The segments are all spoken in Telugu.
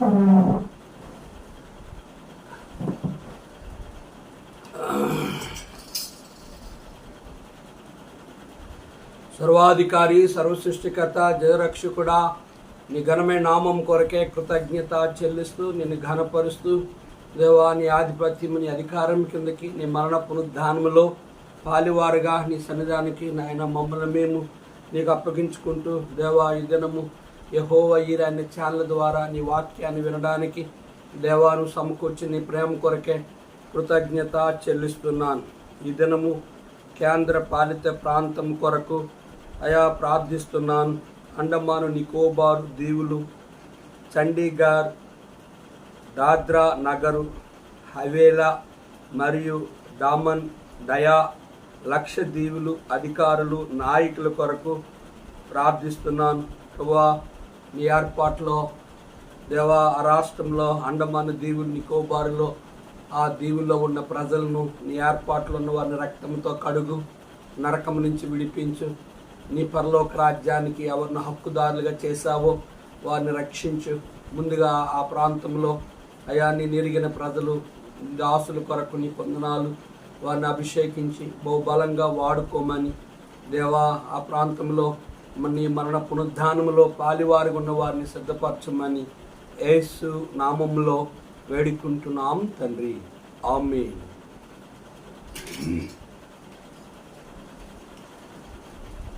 సర్వాధికారి, సర్వసృష్టికర్త, జయరక్షకుడా, నీ ఘనమైన నామం కొరకే కృతజ్ఞత చెల్లిస్తూ నిన్ను ఘనపరుస్తూ దేవా, నీ ఆధిపత్యము, నీ అధికారం కిందకి, నీ మరణ పునరుద్ధానములో పాలివారుగా నీ సన్నిధానికి నాయన మమ్మల్ని మేము నీకు అప్పగించుకుంటూ దేవా, ఈ దినము యెహోవా ఈరా అనే ఛానల్ ద్వారా నీ వాక్యాన్ని వినడానికి దేవాను సమకూర్చి నీ ప్రేమ కొరకే కృతజ్ఞత చెల్లిస్తున్నాను. ఈ దినము కేంద్ర పాలిత ప్రాంతం కొరకు అయా ప్రార్థిస్తున్నాను. అండమాను నికోబార్ దీవులు, చండీగఢ్, దాద్రా నగరు హవేలా మరియు డామన్ డయా లక్షద్వీపులు అధికారులు, నాయకుల కొరకు ప్రార్థిస్తున్నాను. ప్రభువా, నీ ఏర్పాట్లో దేవా, ఆ రాష్ట్రంలో అండమాన్ దీవులు, నికోబారులో ఆ దీవుల్లో ఉన్న ప్రజలను నీ ఏర్పాట్లో ఉన్న వారిని రక్తంతో కడుగు, నరకం నుంచి విడిపించు. నీ పరలోక రాజ్యానికి ఎవరిని హక్కుదారులుగా చేశావో వారిని రక్షించు. ముందుగా ఆ ప్రాంతంలో అయా నీ నెరిగిన ప్రజలు, దాసుల కొరకు నీ వందనాలు. వారిని అభిషేకించి బహుబలంగా వాడుకోమని దేవా, ఆ ప్రాంతంలో నీ మరణ పునరుద్ధానములో పాలివారిగా ఉన్న వారిని సిద్ధపరచమని యేసు నామములో వేడుకుంటున్నాం తండ్రి, ఆమేన్.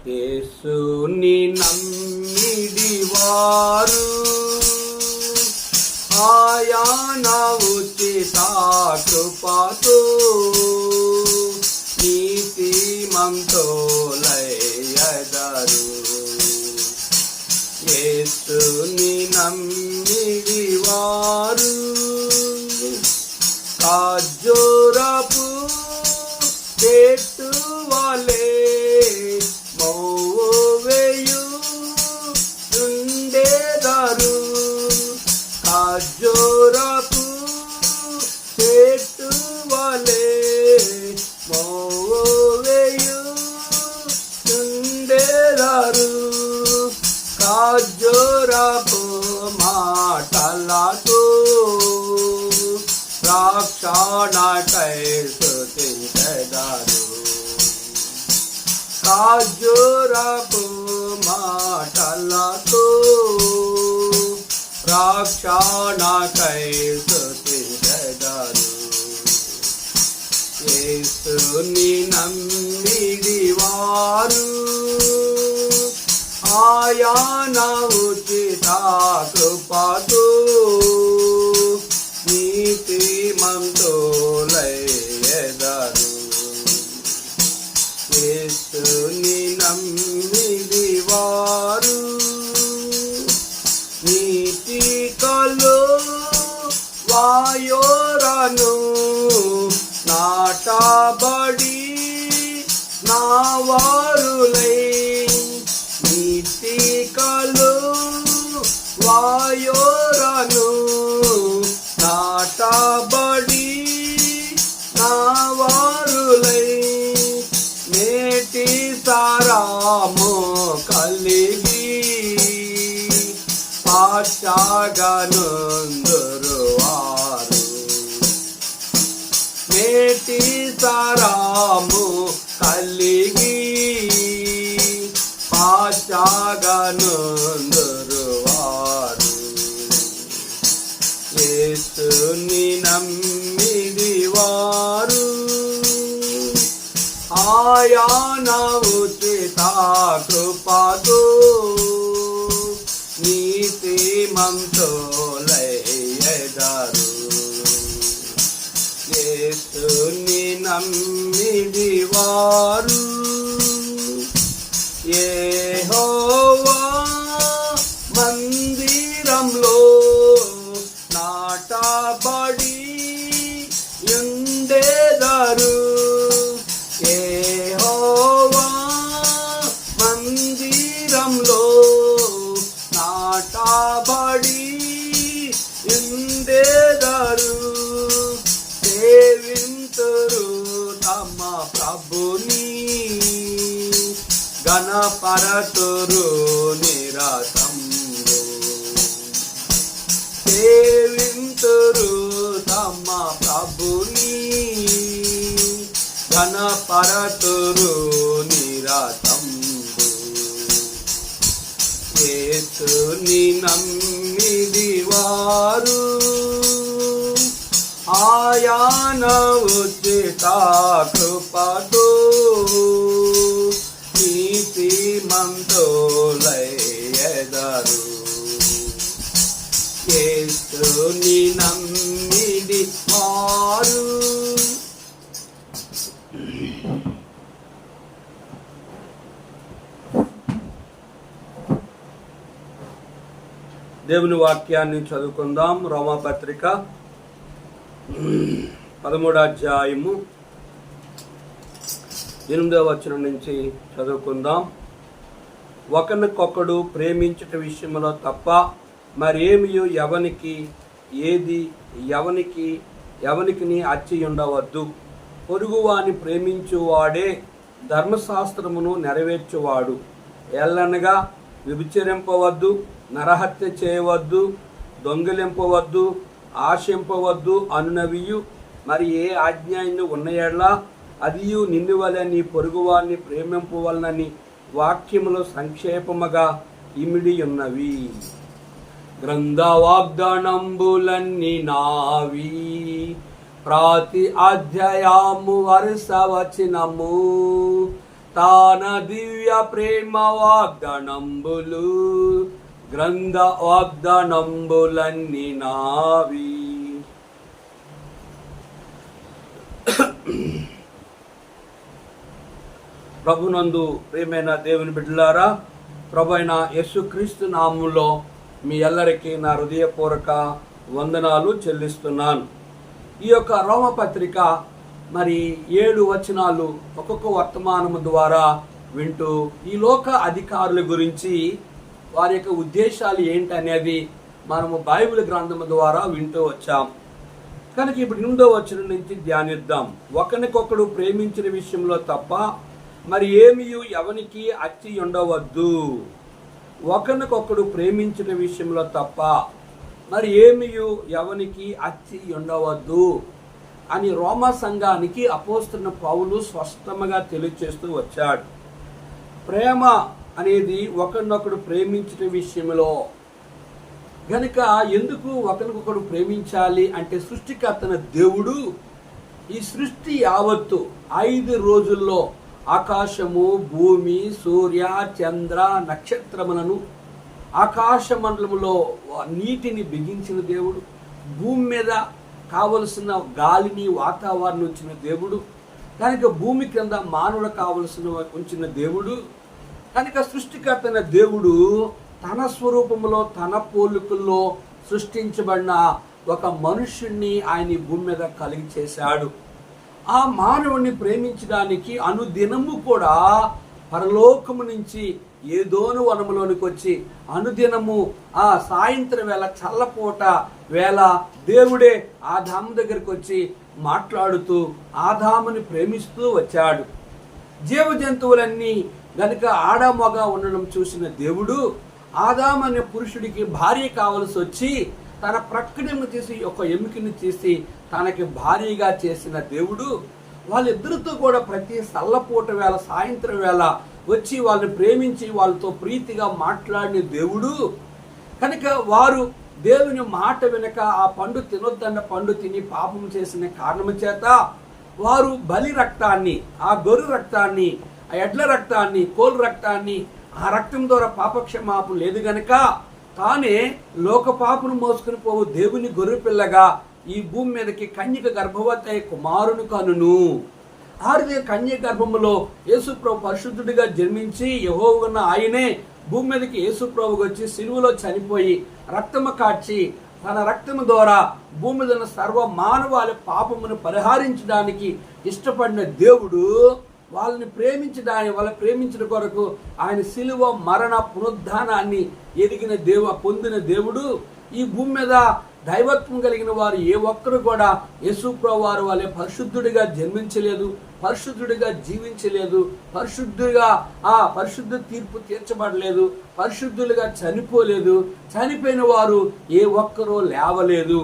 యేసుని నమ్మిడి వారు ఆయన ఉచిత కృపతో నీతిమంతులయ్యెదరు. యేసుని నమ్మిడి వారు ఖర్జూరపు చెట్టు వలె మోవేయుండెదరు. ఖర్జూరపు చెట్టు వలె మోవేయుండెదరు. ఖర్జూరపు మాటలతో రక్షణకై స్తుతించెదరు. ఖర్జూరపు మాటలతో రక్షణకై స్తుతించెదరు. యేసుని నమ్మిడి వారు ఆయన ఉచిత కృపతో నీతిమంతులయ్యెదరు. యేసుని నమ్మిడి వారు నీతి కలు వాయోరను నాటబడి నావారులై. నీతి కలు వాయోరను నాటబడి నావారులై. నేటి సారాము కలిగి పాచగనుందురు వారు. నేటి సారాము కలిగి పాచగనుందురు వారు. యేసుని నమ్మిడి వారు ఆయన ఉచిత కృపతో నీతిమంతులయ్యెదరు. యేసుని నమ్మిడి వారు యెహోవా మందిరంలో నాటబడి యుండెదరు. యెహోవా మందిరంలో నాటబడి యుండెదరు. సేవింతురు తమ ప్రభుని, గణపరతురు నిరతంబు. సేవింతురు తమ ప్రభుని, ఘనపరతురు నిరతంబు. యేసుని నమ్మిడి వారు ఆయన ఉచిత కృపతో నీతిమంతులయ్యెదరు. యేసుని నమ్మిడి వారు. దేవుని వాక్యాన్ని చదువుకుందాం. రోమాపత్రిక 13వ అధ్యాయము 8వ వచనం నుంచి చదువుకుందాం. ఒకరికొకడు ప్రేమించుట విషయంలో తప్ప మరేమి ఎవనికి అచ్చి ఉండవద్దు. పొరుగువాని ప్రేమించువాడే ధర్మశాస్త్రమును నెరవేర్చువాడు. ఎల్లనగా వ్యభిచరింపవద్దు, నరహత్య చేయవద్దు, దొంగిలింపవద్దు, ఆశింపవద్దు అనునవియు మరి ఏ ఆజ్ఞ ఉన్న యెడల అదియు నిన్ను వలె నీ పొరుగువాన్ని ప్రేమింపవలనని వాక్యములు సంక్షేపముగా ఇమిడి ఉన్నవి. గ్రంథ వాగ్దానంబులన్నీ నావి, ప్రతి అధ్యాయము వరుస వచనము తాన దివ్య ప్రేమ వాగ్దానంబులు. గ్రంథ వాగ్దానంబులన్నీ నావి. ప్రభునందు ప్రియమైన దేవుని బిడ్డలారా, ప్రభు అయిన యేసుక్రీస్తు నామములో మీ అందరికీ నా హృదయపూర్వక వందనాలు చెల్లిస్తున్నాను. ఈ యొక్క రోమపత్రిక మరి 7 వచనాలు ఒక్కొక్క వర్తమానము ద్వారా వింటూ ఈ లోక అధికారుల గురించి వారి యొక్క ఉద్దేశాలు ఏంటి అనేది మనము బైబిల్ గ్రంథము ద్వారా వింటూ వచ్చాం. కనుక ఇప్పుడు 8వ వచనం నుంచి ధ్యానిద్దాం. ఒకరికొకడు ప్రేమించిన విషయంలో తప్ప మరి ఏమీ ఎవనికి అచ్చి ఉండవద్దు. ఒకరికొకడు ప్రేమించిన విషయంలో తప్ప మరి ఏమీ ఎవనికి అచ్చి ఉండవద్దు అని రోమా సంఘానికి అపోస్తలుడైన పౌలు స్పష్టంగా తెలియజేస్తూ వచ్చాడు. ప్రేమ అనేది ఒకరినొకడు ప్రేమించిన విషయంలో గనుక ఎందుకు ఒకరికొకడు ప్రేమించాలి అంటే సృష్టికర్తన దేవుడు ఈ సృష్టి యావత్తు 5 రోజుల్లో ఆకాశము, భూమి, సూర్య, చంద్ర, నక్షత్రములను, ఆకాశ మండలములో నీటిని బిగించిన దేవుడు, భూమి మీద కావలసిన గాలిని, వాతావరణం ఉంచిన దేవుడు, కనుక భూమి కింద మానవుడు కావలసిన ఉంచిన దేవుడు. కనుక సృష్టికర్తన దేవుడు తన స్వరూపంలో తన పోలికల్లో సృష్టించబడిన ఒక మనుష్యుణ్ణి ఆయన భూమి మీద కలిగి చేశాడు. ఆ మానవుణ్ణి ప్రేమించడానికి అనుదినము కూడా పరలోకము నుంచి ఏదోను వనములోనికి వచ్చి అనుదినము ఆ సాయంత్రం వేళ చల్లపూట వేళ దేవుడే ఆదాము దగ్గరికి వచ్చి మాట్లాడుతూ ఆదాముని ప్రేమిస్తూ వచ్చాడు. జీవ జంతువులన్నీ గనుక ఆడమొగ ఉండడం చూసిన దేవుడు ఆదాము అనే పురుషుడికి భార్య కావలసి వచ్చి తన ప్రక్కడను తీసి ఒక ఎముకని తీసి తనకి భార్యగా చేసిన దేవుడు వాళ్ళిద్దరితో కూడా ప్రతి చల్లపూట వేళ సాయంత్రం వేళ వచ్చి వాళ్ళని ప్రేమించి వాళ్ళతో ప్రీతిగా మాట్లాడిన దేవుడు. కనుక వారు దేవుని మాట వెనక ఆ పండు తినొద్దన్న పండు తిని పాపం చేసిన కారణము చేత వారు బలి రక్తాన్ని, ఆ గొర్రె రక్తాన్ని, ఆ ఎడ్ల రక్తాన్ని, కోలు రక్తాన్ని, ఆ రక్తం ద్వారా పాపక్షమాపం లేదు గనక తానే లోక పాపను మోసుకుని పోవు దేవుని గొర్రె పిల్లగా ఈ భూమి మీదకి కన్యక గర్భవతి కుమారుని కనును. ఆరుదే కన్య గర్భములో యేసుప్రభు పరిశుద్ధుడిగా జన్మించి యెహోవాన్న ఆయనే భూమి మీదకి యేసుప్రభుకి వచ్చి సిలువలో చనిపోయి రక్తము కాచి తన రక్తము ద్వారా భూమి మీద సర్వ మానవాళి పాపమును పరిహారించడానికి ఇష్టపడిన దేవుడు వాళ్ళని ప్రేమించడం కొరకు ఆయన సిలువ మరణ పునరుద్ధానాన్ని పొందిన దేవుడు ఈ భూమి మీద దైవత్వం కలిగిన వారు ఏ ఒక్కరు కూడా యేసుప్రభు వారు వాళ్ళే పరిశుద్ధుడిగా జన్మించలేదు, పరిశుద్ధుడిగా జీవించలేదు, పరిశుద్ధ తీర్పు తీర్చబడలేదు, పరిశుద్ధులుగా చనిపోలేదు. చనిపోయిన వారు ఏ ఒక్కరూ లేవలేదు.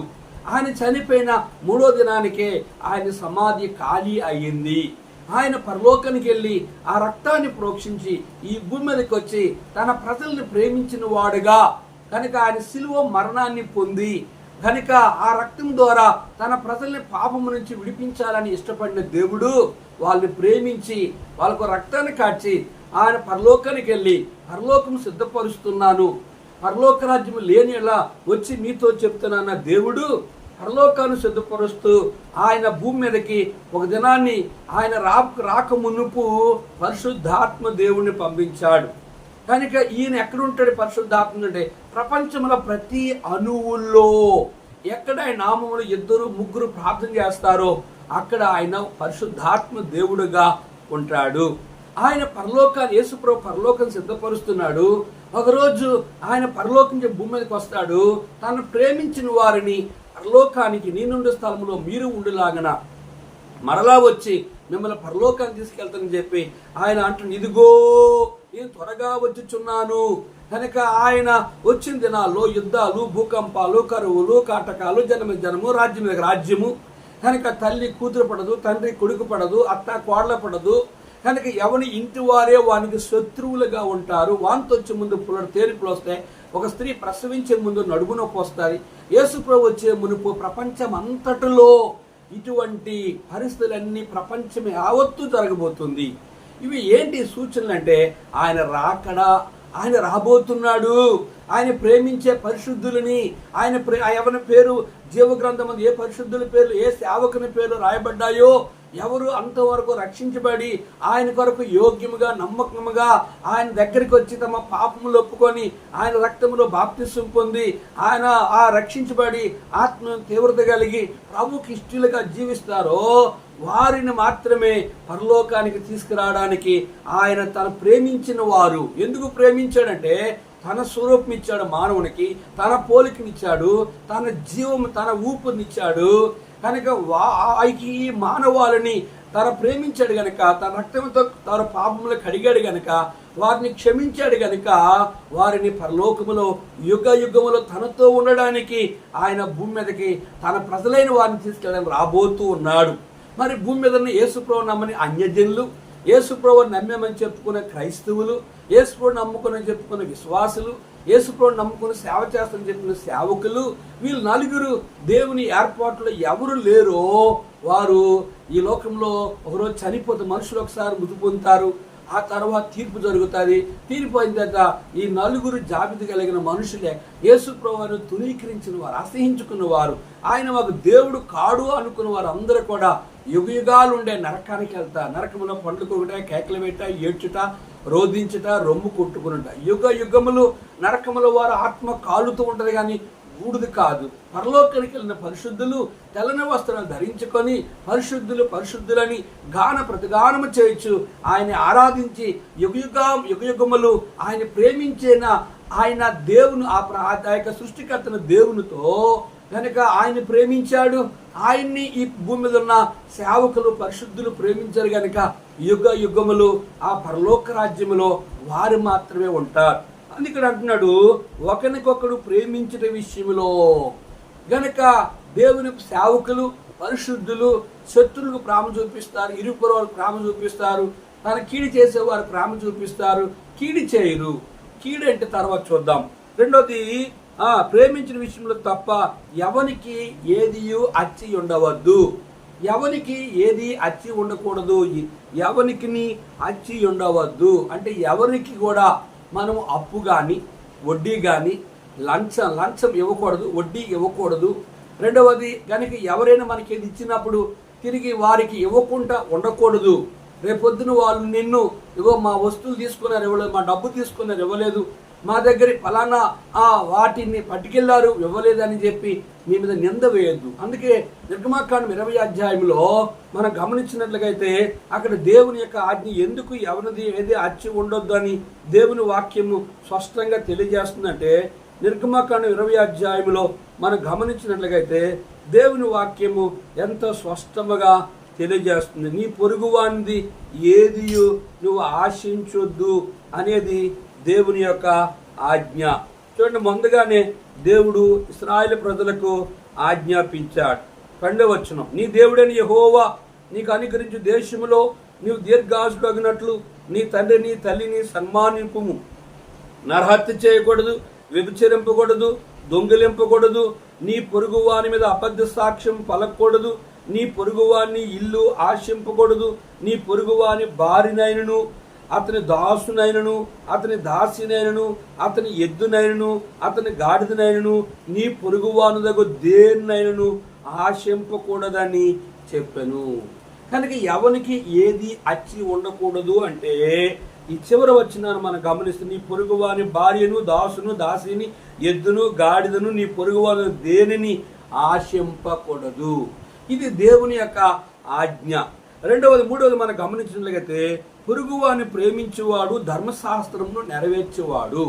ఆయన చనిపోయిన 3వ దినానికే ఆయన సమాధి ఖాళీ అయ్యింది. ఆయన పరలోకానికి వెళ్ళి ఆ రక్తాన్ని ప్రోక్షించి ఈ భూమి మీదకి వచ్చి తన ప్రజల్ని ప్రేమించిన వాడుగా కనుక ఆయన శిలువ మరణాన్ని పొంది కనుక ఆ రక్తం ద్వారా తన ప్రజల్ని పాపము నుంచి విడిపించాలని ఇష్టపడిన దేవుడు వాళ్ళని ప్రేమించి వాళ్ళకు రక్తాన్ని కాచి ఆయన పరలోకానికి వెళ్ళి పరలోకం సిద్ధపరుస్తున్నాను, పరలోక రాజ్యం లేని ఎలా వచ్చి మీతో చెప్తున్నాన్న దేవుడు పరలోకాన్ని సిద్ధపరుస్తూ ఆయన భూమి మీదకి ఒక దినాన్ని ఆయన రాక మునుపు పరిశుద్ధాత్మ దేవుణ్ణి పంపించాడు. కనుక ఈయన ఎక్కడుంటాడు? పరిశుద్ధాత్మ అంటే ప్రపంచంలో ప్రతి అణువుల్లో ఎక్కడ ఆయన నామములు 2, 3 ప్రార్థన చేస్తారో అక్కడ ఆయన పరిశుద్ధాత్మ దేవుడుగా ఉంటాడు. ఆయన పరలోకాన్ని యేసుప్రభు పరలోకం సిద్ధపరుస్తున్నాడు. ఒకరోజు ఆయన పరలోకం నుంచి భూమి మీదకి వస్తాడు. తను ప్రేమించిన వారిని పరలోకానికి నీ నుండి స్థలంలో మీరు ఉండులాగన మరలా వచ్చి మిమ్మల్ని పరలోకాన్ని తీసుకెళ్తానని చెప్పి ఆయన అంటున్న ఇదిగో నేను త్వరగా వచ్చుచున్నాను. కనుక ఆయన వచ్చిన దినాల్లో యుద్ధాలు, భూకంపాలు, కరువులు, కాటకాలు, జనము, రాజ్యము. కనుక తల్లి కూతురు పడదు, తండ్రి కొడుకు పడదు, అత్త కోడల పడదు. కనుక ఎవని ఇంటి వారే వానికి శత్రువులుగా ఉంటారు. వాంతి వచ్చే ముందు తేరుపులు వస్తాయి. ఒక స్త్రీ ప్రసవించే ముందు నడుము నొప్పి వస్తుంది. యేసుప్రభు వచ్చే మునుపు ప్రపంచం అంతటిలో ఇటువంటి పరిస్థితులన్నీ ప్రపంచం యావత్తు జరగబోతుంది. ఇవి ఏంటి సూచనలు అంటే ఆయన రాబోతున్నాడు. ఆయన ప్రేమించే పరిశుద్ధులని ఎవరి పేరు జీవగ్రంథం ఏ పరిశుద్ధుల పేర్లు ఏ సేవకుని పేర్లు రాయబడ్డాయో ఎవరు అంతవరకు రక్షించబడి ఆయన కొరకు యోగ్యముగా నమ్మకముగా ఆయన దగ్గరికి వచ్చి తమ పాపములు ఒప్పుకొని ఆయన రక్తములో బాప్తిసం పొంది ఆయన రక్షించబడి ఆత్మ తీవ్రత కలిగి ప్రభుకి ఇష్టలుగా జీవిస్తారో వారిని మాత్రమే పరలోకానికి తీసుకురావడానికి ఆయన తను ప్రేమించిన వారు. ఎందుకు ప్రేమించాడంటే తన స్వరూపం ఇచ్చాడు మానవునికి, తన పోలికనిచ్చాడు, తన జీవం తన ఊపిరినిచ్చాడు. కనుక ఈ మానవాళిని తన ప్రేమించాడు గనక, తన రక్తంతో తన పాపములు కడిగాడు గనక, వారిని క్షమించాడు గనక వారిని పరలోకములో యుగ యుగములో తనతో ఉండడానికి ఆయన భూమి మీదకి తన ప్రజలైన వారిని తీసుకెళ్ళడానికి రాబోతూ ఉన్నాడు. మరి భూమి మీద యేసుప్రభు నమ్మని అన్యజనులు, యేసుప్రభు నమ్మేమని చెప్పుకునే క్రైస్తవులు, యేసుప్రభు నమ్ముకుని చెప్పుకునే విశ్వాసులు, యేసుప్రభు నమ్ముకుని సేవ చేస్తానని చెప్పిన సేవకులు, వీళ్ళు 4 దేవుని ఏర్పాట్లో ఎవరు లేరో వారు ఈ లోకంలో ఒకరోజు చనిపోతే మనుషులు ఒకసారి మృతి పొందుతారు. ఆ తర్వాత తీర్పు జరుగుతుంది. తీర్పు అయిన తర్వాత ఈ 4 జాబితా కలిగిన మనుషులే యేసుప్రభువును తునీకరించిన వారు, అసహించుకున్న వారు, ఆయన మాకు దేవుడు కాడు అనుకున్న వారు అందరూ కూడా యుగయుగాలు ఉండే నరకానికి వెళ్తారు. నరకములో పండ్లు కొరుకుట, కేకలు పెట్ట, ఏడ్చుట, రోధించుట, రొమ్ము కొట్టుకునుట. యుగ యుగములు నరకములో వారు ఆత్మ కాలుతూ ఉంటది కానీ బూడిది కాదు. పరలోకానికి వెళ్ళిన పరిశుద్ధులు తెల్లని వస్త్రాలు ధరించుకొని పరిశుద్ధులని ప్రతిగానము చేయొచ్చు. ఆయన ఆరాధించి యుగయుగములు ఆయన ప్రేమించిన ఆయన దేవుని ఆ యొక్క సృష్టికర్తన దేవునితో కనుక ఆయన ప్రేమించాడు. ఆయన్ని ఈ భూమి మీద ఉన్న సేవకులు పరిశుద్ధులు ప్రేమించారు కనుక యుగ యుగములు ఆ పరలోక రాజ్యములో వారు మాత్రమే ఉంటారు. అందుకని అంటున్నాడు ఒకరికొకడు ప్రేమించట విషయంలో గనక దేవుని సేవకులు పరిశుద్ధులు శత్రువులకు ప్రేమ చూపిస్తారు, ఇరుపరు వారికి ప్రేమ చూపిస్తారు, తన కీడి చేసేవారు ప్రేమ చూపిస్తారు, కీడి చేయరు. కీడి అంటే తర్వాత చూద్దాం. రెండోది ప్రేమించిన విషయంలో తప్ప ఎవనికి ఏది అచ్చి ఉండవద్దు. ఎవరికి ఏది అచ్చి ఉండకూడదు, ఎవరికి అచ్చి ఉండవద్దు అంటే ఎవరికి కూడా మనం అప్పు కానీ వడ్డీ కానీ లంచం ఇవ్వకూడదు, వడ్డీ ఇవ్వకూడదు. రెండవది కనుక ఎవరైనా మనకి ఏది ఇచ్చినప్పుడు తిరిగి వారికి ఇవ్వకుండా ఉండకూడదు. రేపొద్దున వాళ్ళు నిన్ను మా వస్తువులు తీసుకున్నారు ఇవ్వలేదు, మా డబ్బు తీసుకున్నారు ఇవ్వలేదు, మా దగ్గర ఫలానా వాటిని పట్టుకెళ్లారు ఇవ్వలేదని చెప్పి మీ మీద నింద వేయద్దు. అందుకే నిర్గమాకాండం 20వ అధ్యాయంలో మనం గమనించినట్లయితే అక్కడ దేవుని యొక్క ఆజ్ఞ ఎందుకు ఎవరిది ఏది అచ్చి ఉండొద్దు అని దేవుని వాక్యము స్పష్టంగా తెలియజేస్తుందంటే నిర్గమకాండం 20 అధ్యాయంలో మనం గమనించినట్లయితే దేవుని వాక్యము ఎంతో స్పష్టముగా తెలియజేస్తుంది. నీ పొరుగువానిది ఏది నువ్వు ఆశించొద్దు అనేది దేవుని యొక్క ఆజ్ఞ. చూడండి, ముందుగానే దేవుడు ఇశ్రాయేలు ప్రజలకు ఆజ్ఞాపించాడు. 12వ వచనం, నీ దేవుడైన యెహోవా నీకు అనుగ్రహించు దేశములో నీవు దీర్ఘాయుష్కుడగునట్లు నీ తండ్రిని తల్లిని సన్మానింపుము. నరహత్య చేయకూడదు, వ్యభిచరింపకూడదు, దొంగిలింపకూడదు, నీ పొరుగువాని మీద అబద్ధ సాక్ష్యం పలకూడదు, నీ పొరుగువాని ఇల్లు ఆశింపకూడదు, నీ పొరుగువాని భార్యనైనను అతని దాసునైనను అతని దాసినైనను అతని ఎద్దునైనను అతని గాడిదనైనను నీ పొరుగువాని దగ్గర దేన్నైనను ఆశింపకూడదని చెప్పాను. కనుక ఎవరికి ఏది అచ్చి ఉండకూడదు అంటే ఈ చివరి వచనాన్ని మనం గమనిస్తే నీ పొరుగువాని భార్యను దాసును దాసిని ఎద్దును గాడిదను నీ పొరుగువాని దేనిని ఆశింపకూడదు. ఇది దేవుని యొక్క ఆజ్ఞ. మూడవది మనం గమనించినట్లయితే పొరుగువాని ప్రేమించేవాడు ధర్మశాస్త్రమును నెరవేర్చేవాడు.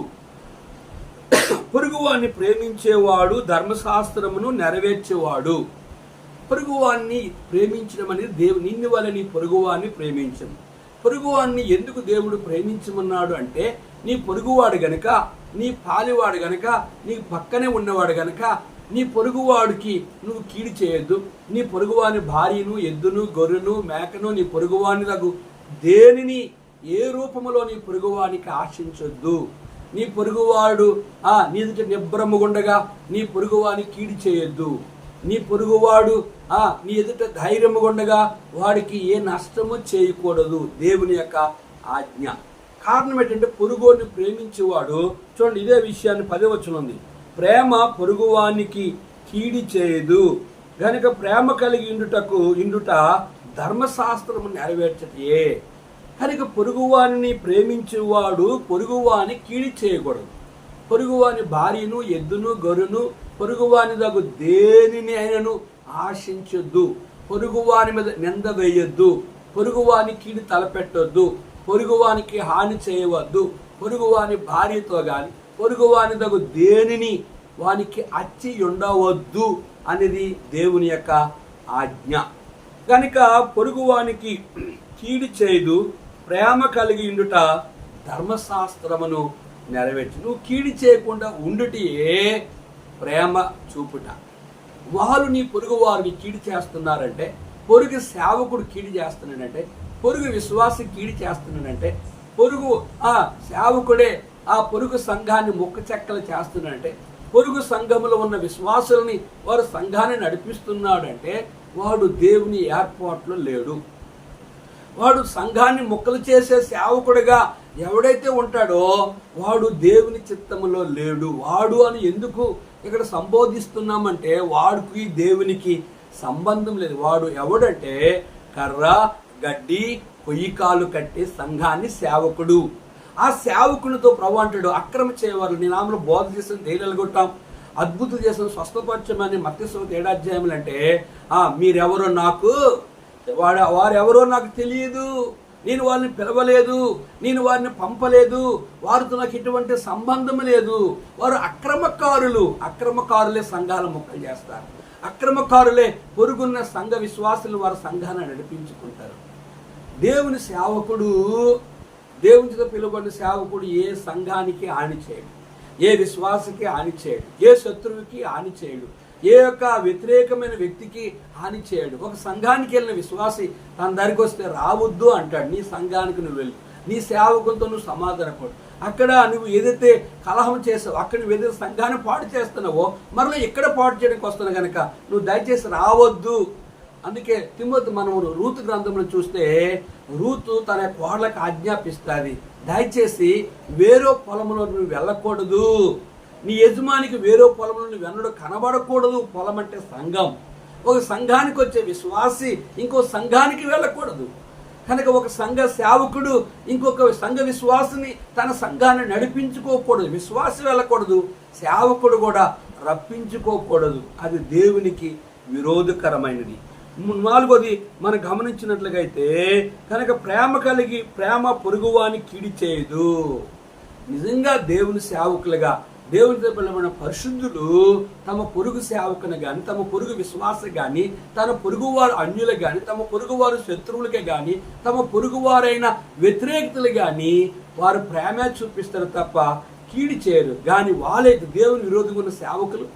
పొరుగువాన్ని ప్రేమించేవాడు ధర్మశాస్త్రమును నెరవేర్చేవాడు. పొరుగువాన్ని ప్రేమించడం అనేది నిన్ను వల్ల నీ పొరుగువాన్ని ప్రేమించము. పొరుగువాన్ని ఎందుకు దేవుడు ప్రేమించమన్నాడు అంటే నీ పొరుగువాడు గనక, నీ పాలివాడు గనక, నీ పక్కనే ఉన్నవాడు గనక నీ పొరుగువాడికి నువ్వు కీడు చేయొద్దు. నీ పొరుగువాని భార్యను ఎద్దును గొర్రెను మేకను నీ పొరుగువాని తగు దేనిని ఏ రూపములో నీ పొరుగువానికి ఆశించొద్దు. నీ పొరుగువాడు నీ ఎదుట నిబ్రహ్మగుండగా నీ పొరుగువాని కీడు చేయొద్దు. నీ పొరుగువాడు నీ ఎదుట ధైర్యముగుండగా వాడికి ఏ నష్టము చేయకూడదు. దేవుని యొక్క ఆజ్ఞ. కారణం ఏంటంటే పొరుగుని ప్రేమించేవాడు, చూడండి ఇదే విషయాన్ని 10వ వచనం ఉంది, ప్రేమ పొరుగువానికి కీడి చేయదు గనుక ప్రేమ కలిగి ఇండుట ధర్మశాస్త్రము నెరవేర్చటే. కనుక పొరుగువాని ప్రేమించేవాడు పొరుగువాని కీడి చేయకూడదు. పొరుగువాని భార్యను ఎద్దును గొర్రెను పొరుగువాని దగ్గు దేనిని అయినను ఆశించొద్దు. పొరుగువాని మీద నింద వేయొద్దు. పొరుగువాని కీడు తలపెట్టొద్దు. పొరుగువానికి హాని చేయవద్దు. పొరుగువాని భార్యతో గాని పొరుగువాని దగ్గు దేనిని వానికి అచ్చి ఉండవద్దు అనేది దేవుని యొక్క ఆజ్ఞ. కనుక పొరుగువానికి కీడు చేయదు, ప్రేమ కలిగి ఉండుట ధర్మశాస్త్రమును నెరవేర్చు. నువ్వు కీడు చేయకుండా ఉండుటయే ప్రేమ చూపుట. వాళ్ళు నీ పొరుగు వారిని కీడు చేస్తున్నారంటే, పొరుగు సేవకుడు కీడు చేస్తున్నాడంటే, పొరుగు విశ్వాసి కీడు చేస్తున్నాడంటే, పొరుగు సేవకుడే ఆ పొరుగు సంఘాన్ని ముక్క చెక్కలు చేస్తున్నాడంటే, పొరుగు సంఘములో ఉన్న విశ్వాసులని వారు సంఘాన్ని నడిపిస్తున్నాడంటే వాడు దేవుని ఏర్పాట్లో లేడు. వాడు సంఘాన్ని ముక్కలు చేసే సేవకుడిగా ఎవడైతే ఉంటాడో వాడు దేవుని చిత్తములో లేడు. వాడు అని ఎందుకు ఇక్కడ సంబోధిస్తున్నామంటే వాడికి దేవునికి సంబంధం లేదు. వాడు ఎవడంటే కర్ర గడ్డి పొయ్యికాలు కట్టి సంఘాన్ని సేవకుడు. ఆ సేవకునితో ప్రభు అంటాడు, అక్రమ చేయవారు నీ నామలో బోధ చేసిన ధైర్యాలు కొట్టాం, అద్భుతం చేసిన స్వస్థపరచమని మత్తయి 7 అధ్యాయములు అంటే మీరెవరో నాకు వారెవరో నాకు తెలియదు, నేను వారిని పిలవలేదు, నేను వారిని పంపలేదు, వారితో నాకు ఎటువంటి సంబంధం లేదు. వారు అక్రమకారులే సంఘాల మొక్కలు చేస్తారు. అక్రమకారులే పొరుగున్న సంఘ విశ్వాసులు వారి సంఘాన్ని నడిపించుకుంటారు. దేవుని సేవకుడు, దేవునితో పిలువబడిన సేవకుడు ఏ సంఘానికి హాని చేయడు, ఏ విశ్వాసకి హాని చేయడు, ఏ శత్రువుకి హాని చేయడు, ఏ యొక్క వ్యతిరేకమైన వ్యక్తికి హాని చేయడు. ఒక సంఘానికి వెళ్ళిన విశ్వాసి తన దగ్గరికి వస్తే రావద్దు అంటాడు. నీ సంఘానికి నువ్వు వెళ్ళు, నీ సేవకులతో నువ్వు సమాధానపడు. అక్కడ నువ్వు ఏదైతే కలహం చేసావో, అక్కడ నువ్వు ఏదైతే సంఘాన్ని పాడు చేస్తున్నావో మరలా ఇక్కడ పాడు చేయడానికి వస్తున్నావు కనుక నువ్వు దయచేసి రావద్దు. అందుకే తిమోతి మనం రూతు గ్రంథంలో చూస్తే రూతు తన కోడలకు ఆజ్ఞాపిస్తుంది, దయచేసి వేరే పొలంలో నువ్వు వెళ్ళకూడదు, నీ యజమానికి వేరే పొలంలో నువ్వు వెన్నడు కనబడకూడదు. పొలం అంటే సంఘం. ఒక సంఘానికి వచ్చే విశ్వాసి ఇంకో సంఘానికి వెళ్ళకూడదు. కనుక ఒక సంఘ సేవకుడు ఇంకొక సంఘ విశ్వాసిని తన సంఘాన్ని నడిపించుకోకూడదు. విశ్వాసి వెళ్ళకూడదు, సేవకుడు కూడా రప్పించుకోకూడదు. అది దేవునికి విరోధకరమైనది. 4వది మనం గమనించినట్లుగైతే కనుక ప్రేమ పొరుగువాని కీడి చేయదు. నిజంగా దేవుని సేవకులుగా దేవునితో పిలవబడిన పరిశుద్ధులు తమ పొరుగు సేవకుని కానీ, తమ పొరుగు విశ్వాస కానీ, తన పొరుగువారు అన్యులు కానీ, తమ పొరుగువారు శత్రువులకే కానీ, తమ పొరుగువారైన వ్యతిరేకతలు కానీ వారు ప్రేమ చూపిస్తారు తప్ప కీడి చేయరు. కానీ వాళ్ళే దేవుని విరోధంగా ఉన్న సేవకులు,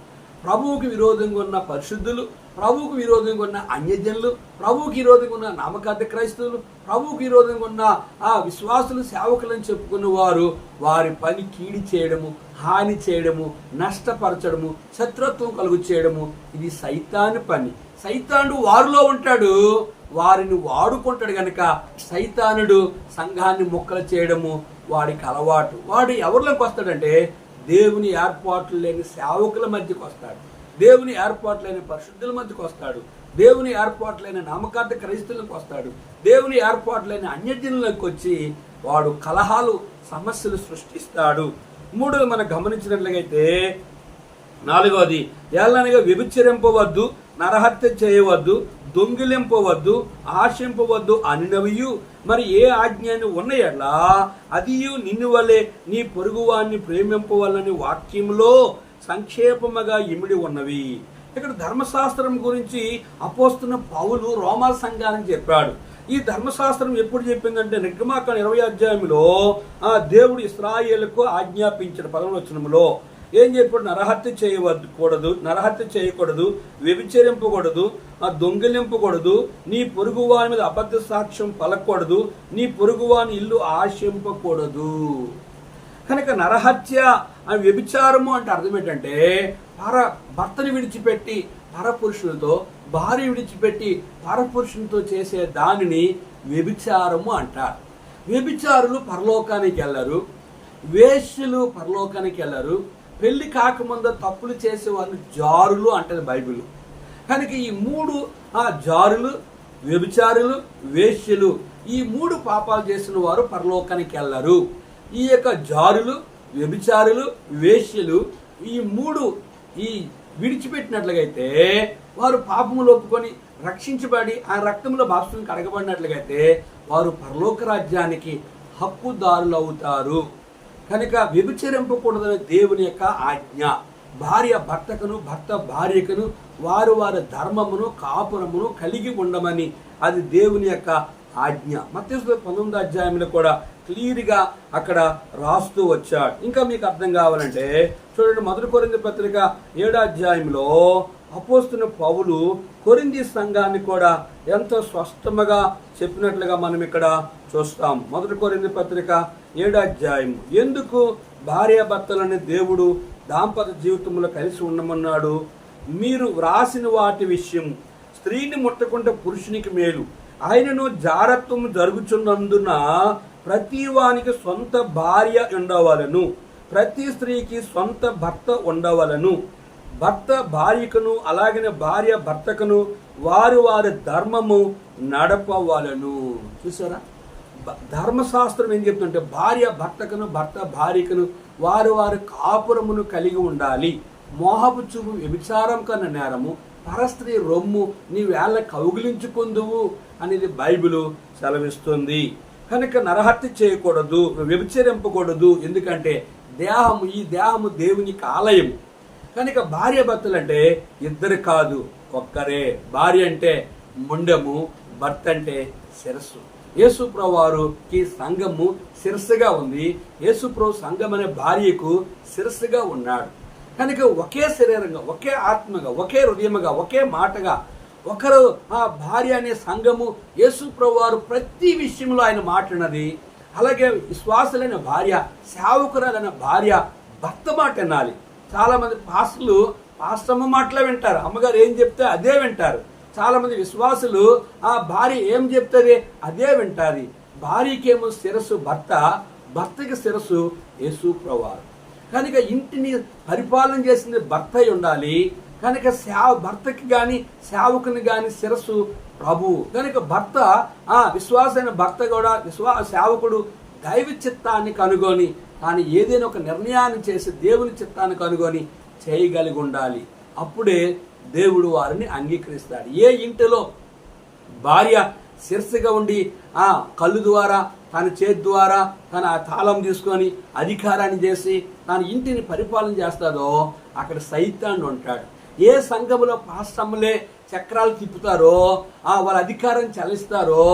ప్రభువుకి విరోధంగా ఉన్న పరిశుద్ధులు, ప్రభువుకు విరోధంగా ఉన్న అన్యజనులు, ప్రభువుకి విరోధంగా ఉన్న నామకార్థ క్రైస్తవులు, ప్రభువుకి విరోధంగా ఉన్న ఆ విశ్వాసులు, సేవకులని చెప్పుకున్న వారు వారి పని కీడి చేయడము, హాని చేయడము, నష్టపరచడము, శత్రుత్వం కలుగు చేయడము. ఇది సైతాను పని. సైతానుడు వారిలో ఉంటాడు, వారిని వాడుకుంటాడు కనుక సైతానుడు సంఘాన్ని ముక్కలు చేయడము వాడికి అలవాటు. వాడు ఎవరిలోకి వస్తాడంటే దేవుని ఏర్పాట్లు లేని సేవకుల మధ్యకు వస్తాడు, దేవుని ఏర్పాటు లేని పరిశుద్ధుల మధ్యకు వస్తాడు, దేవుని ఏర్పాటు లేని నామకార్థ క్రైస్తవులకు వస్తాడు, దేవుని ఏర్పాటు లేని అన్యజనులకు వచ్చి వాడు కలహాలు, సమస్యలు సృష్టిస్తాడు. మూడోది మనం గమనించినట్లయితే, నాలుగవది ఏళ్ళనగా వ్యభిచరింపవద్దు, నరహత్య చేయవద్దు, దొంగిలింపవద్దు, ఆశింపవద్దు అనినవియు మరి ఏ ఆజ్ఞను ఉన్నయలా అదియు నిన్ను వలె నీ పొరుగువాన్ని ప్రేమింపవలని వాక్యంలో సంక్షేపముగా ఇమిడి ఉన్నవి. ఇక్కడ ధర్మశాస్త్రం గురించి అపోస్తున్న పౌలు రోమా సంఘానికి చెప్పాడు. ఈ ధర్మశాస్త్రం ఎప్పుడు చెప్పిందంటే నిర్గమాకాండం 20వ అధ్యాయంలో దేవుడు ఇశ్రాయేలుకు ఆజ్ఞాపించిన 11వ వచనంలో ఏం చెప్పాడు? నరహత్య నరహత్య చేయకూడదు, వ్యభిచరింపకూడదు, దొంగిలింపకూడదు, నీ పొరుగువాని మీద అబద్ధ సాక్ష్యం పలకూడదు, నీ పొరుగువాని ఇల్లు ఆశింపకూడదు. కనుక నరహత్య అని వ్యభిచారము అంటే అర్థం ఏంటంటే భర్తని విడిచిపెట్టి పరపురుషులతో, భార్య విడిచిపెట్టి పరపురుషులతో చేసే దానిని వ్యభిచారము అంటారు. వ్యభిచారులు పరలోకానికి వెళ్ళరు, వేశ్యలు పరలోకానికి వెళ్ళరు, పెళ్లి కాకముందు తప్పులు చేసే వాళ్ళు జారులు అంటది బైబిల్. కనుక ఈ మూడు జారులు, వ్యభిచారులు, వేశ్యలు, ఈ మూడు పాపాలు చేసిన వారు పరలోకానికి వెళ్ళరు. ఈ యొక్క జారులు, వ్యభిచారులు, వేశ్యలు ఈ మూడు విడిచిపెట్టినట్లుగైతే వారు పాపములు ఒప్పుకొని రక్షించబడి ఆ రక్తంలో బాప్తిసం కడగబడినట్లుగైతే వారు పరలోక రాజ్యానికి హక్కుదారులు అవుతారు. కనుక వ్యభిచరింపకూడదని దేవుని యొక్క ఆజ్ఞ. భార్య భర్తకును, భర్త భార్యకును వారు వారి ధర్మమును, కాపురమును కలిగి ఉండమని అది దేవుని యొక్క ఆజ్ఞ. మత్తయి 19వ అధ్యాయంలో కూడా క్లియర్గా అక్కడ రాస్తూ వచ్చాడు. ఇంకా మీకు అర్థం కావాలంటే చూడండి, 1 కొరింథీ పత్రిక 7వ అధ్యాయంలో అపోస్తున్న పౌలు కొరింథీ సంఘాన్ని కూడా ఎంతో స్పష్టంగా చెప్పినట్లుగా మనం ఇక్కడ చూస్తాం. 1 కొరింథీ పత్రిక 7వ అధ్యాయం, ఎందుకు భార్యాభర్తలని దేవుడు దాంపత్య జీవితంలో కలిసి ఉండమన్నాడు? మీరు వ్రాసిన వాటి విషయం స్త్రీని ముట్టకుంటే పురుషునికి మేలు, ఆయనను జారత్వం జరుగుచున్నందున ప్రతి వానికి సొంత భార్య ఉండవలను, ప్రతి స్త్రీకి సొంత భర్త ఉండవలను, భర్త భార్యకును అలాగనే భార్య భర్తకును వారు వారి ధర్మము నడపవలను. చూసారా, ధర్మశాస్త్రం ఏం చెప్తుంటే భార్య భర్తకును, భర్త భార్యకును వారు వారి కాపురమును కలిగి ఉండాలి. మోహపు చూపు వ్యభిచారం కన్నా నేరము, పరస్త్రీ రొమ్ము నీ వేళ్ళ కౌగిలించుకుందువు అనేది బైబిలు సెలవిస్తుంది. కనుక నరహత్య చేయకూడదు, వ్యభిచరింపకూడదు. ఎందుకంటే ఈ దేహము దేవునికి ఆలయం. కనుక భార్య భర్తలు అంటే ఇద్దరు కాదు, ఒక్కరే. భార్య అంటే ముండము, భర్త అంటే శిరస్సు. యేసుప్రభు వారికి సంఘము శిరస్సుగా ఉంది. యేసుప్రభు సంఘం అనే భార్యకు శిరస్సుగా ఉన్నాడు. కనుక ఒకే శరీరంగా, ఒకే ఆత్మగా, ఒకే హృదయముగా, ఒకే మాటగా ఒకరు ఆ భార్య అనే సంఘము. యేసుప్రభు వారు ప్రతి విషయంలో ఆయన మాట్లాడినది. అలాగే విశ్వాసులైన భార్య, సేవకురాలైన భార్య భర్త మాట వినాలి. చాలా మంది పాస్టమ్మ మాటలే వింటారు, అమ్మగారు ఏం చెప్తే అదే వింటారు. చాలా మంది విశ్వాసులు ఆ భార్య ఏం చెప్తుంది అదే వింటారు. భార్యకేమో శిరస్సు భర్త, భర్తకి శిరస్సు యేసుప్రభు వారు. కనుక ఇంటిని పరిపాలన చేసింది భర్త అయి ఉండాలి. కనుక భర్తకి కానీ సేవకుని కానీ శిరస్సు ప్రభువు. కనుక భర్త విశ్వాసైన భర్త కూడా సేవకుడు దైవ చిత్తాన్ని కనుగొని తాను ఏదైనా ఒక నిర్ణయాన్ని చేసి దేవుని చిత్తాన్ని కనుగొని చేయగలిగి ఉండాలి. అప్పుడే దేవుడు వారిని అంగీకరిస్తాడు. ఏ ఇంటిలో భార్య శిరస్సుగా ఉండి ఆ కళ్ళు ద్వారా తన చేతి ద్వారా తన తాళం తీసుకొని అధికారాన్ని చేసి తన ఇంటిని పరిపాలన చేస్తాడో అక్కడ సైతానుడు ఉంటాడు. ఏ సంఘములో పాస్టమ్ములే చక్రాలు తిప్పుతారో వాళ్ళ అధికారం చలిస్తారో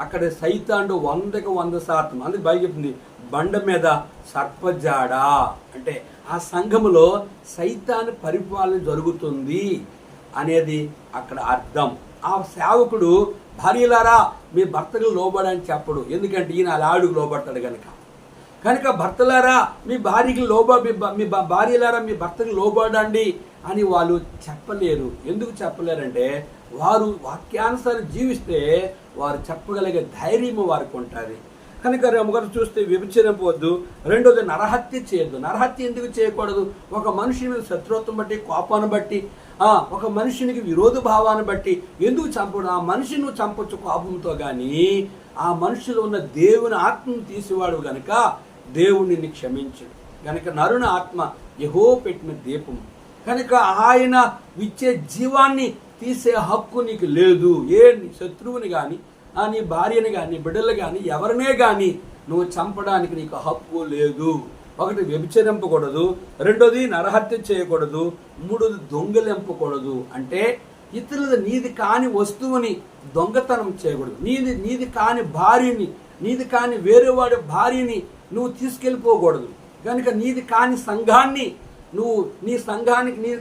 అక్కడ సైతానుడు 100% అందుకు బైబిల్ చెప్తుంది బండ మీద సర్పజాడ. అంటే ఆ సంఘములో సైతాను పరిపాలన జరుగుతుంది అనేది అక్కడ అర్థం. ఆ సేవకుడు భార్యలారా మీ భర్తకు లోబడని చెప్పడు, ఎందుకంటే ఈయన అలాడుకు లోబడతాడు కనుక భర్తలారా మీ భార్యకి మీ భార్యలారా మీ భర్తకు లోబడండి అని వాళ్ళు చెప్పలేరు. ఎందుకు చెప్పలేరంటే వారు వాక్యానుసారం జీవిస్తే వారు చెప్పగలిగే ధైర్యం వారికి ఉంటుంది. కనుక ఒకరు చూస్తే వ్యభిచరింపవద్దు, రెండోది నరహత్య చేయొద్దు. నరహత్య ఎందుకు చేయకూడదు? ఒక మనిషి మీద శత్రుత్వం బట్టి, కోపాన్ని బట్టి, ఒక మనిషినికి విరోధ భావాన్ని బట్టి ఎందుకు చంపడు? ఆ మనిషిని నువ్వు చంపొచ్చు కోపంతో, కానీ ఆ మనిషిలో ఉన్న దేవుని ఆత్మను తీసేవాడు గనుక దేవుడు నిన్ను క్షమించడు. కనుక నరుని ఆత్మ యెహోవా పెట్టిన దీపం కనుక ఆయన ఇచ్చే జీవాన్ని తీసే హక్కు నీకు లేదు. నీ శత్రువుని కానీ నీ భార్యని కానీ బిడ్డలు కానీ ఎవరినే కానీ నువ్వు చంపడానికి నీకు హక్కు లేదు. ఒకటి వ్యభిచరింపకూడదు, రెండోది నరహత్య చేయకూడదు, మూడోది దొంగలింపకూడదు. అంటే ఇతరుల నీది కాని వస్తువుని దొంగతనం చేయకూడదు. నీది కాని భార్యని, నీది కాని వేరే వాడి భార్యని నువ్వు తీసుకెళ్ళిపోకూడదు. కనుక నీది కాని సంఘాన్ని నువ్వు నీది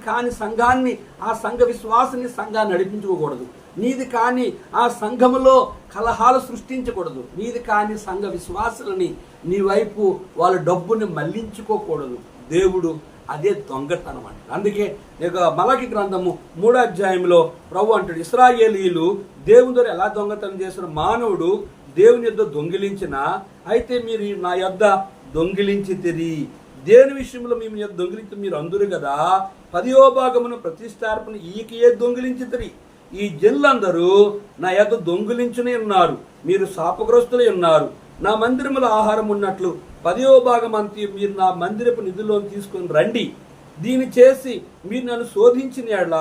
కాని సంఘాన్ని, ఆ సంఘ విశ్వాసాన్ని సంఘాన్ని నడిపించుకోకూడదు. నీది కాని ఆ సంఘములో కలహాలు సృష్టించకూడదు. నీది కాని సంఘ విశ్వాసులని నీ వైపు వాళ్ళ డబ్బుని మళ్లించుకోకూడదు. దేవుడు అదే దొంగతనం అంటాడు. అందుకే మలాకి గ్రంథము 3వ అధ్యాయంలో ప్రభు అంటాడు, ఇశ్రాయేలీయులు దేవుని ద్వారా ఎలా దొంగతనం చేసిన మానవుడు దేవుని యొద్ద దొంగిలించిన అయితే మీరు నా యొద్ద దొంగిలించితిరి. దేని విషయంలో మేము యొద్ద దొంగిలించి మీరు అందరు కదా 10వ భాగమును ప్రతిష్టార్పణ ఈయకే దొంగిలించితిరి. ఈ జనులందరూ నా యొద్ద దొంగిలించునే ఉన్నారు, మీరు శాపగ్రస్తులై ఉన్నారు. నా మందిరములో ఆహారం ఉన్నట్లు 10వ భాగం అంతా మీరు నా మందిరపు నిధుల్లో తీసుకొని రండి. దీన్ని చేసి మీరు నన్ను శోధించిన యెడల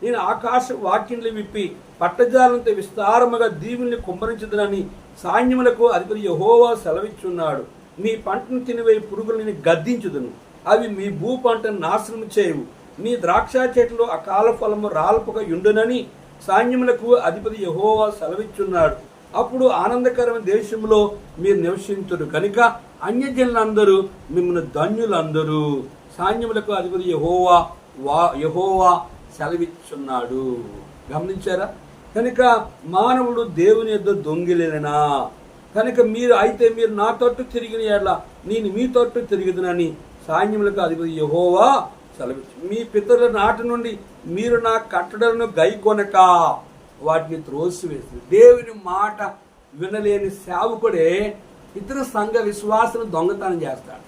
నేను ఆకాశ వాక్యములు విప్పి పట్టజాలంతో విస్తారముగా దీవుల్ని కుమ్మరించదునని సైన్యములకు అధిపతి యెహోవా సెలవిచ్చున్నాడు. మీ పంటను తినివే పురుగులను గద్దించుదును, అవి మీ భూ పంటను నాశనం చేయవు. మీ ద్రాక్ష చెట్లు అకాల ఫలము రాల్పగా ఉండునని సైన్యములకు అధిపతి యెహోవా సెలవిచ్చున్నాడు. అప్పుడు ఆనందకరమైన దేశంలో మీరు నివసించురు కనుక అన్యజనులందరూ మిమ్మల్ని ధన్యులందరూ. సైన్యములకు అధిపతి యెహోవా సెలవిచ్చున్నాడు. గమనించారా? కనుక మానవుడు దేవుని యొద్ద దొంగిలేనా? కనుక మీరు నా తట్టు తిరిగిన యెడల నేను మీ తట్టు తిరుగుదునని సైన్యములకు అధిపతి యెహోవా సెలవిచ్చు. మీ పితరుల నాటి నుండి మీరు నా కట్టడలను గైకొనక వాటిని త్రోసివేసి. దేవుని మాట వినలేని సేవకుడే ఇతర సంఘ విశ్వాసాలను దొంగతనం చేస్తాడు.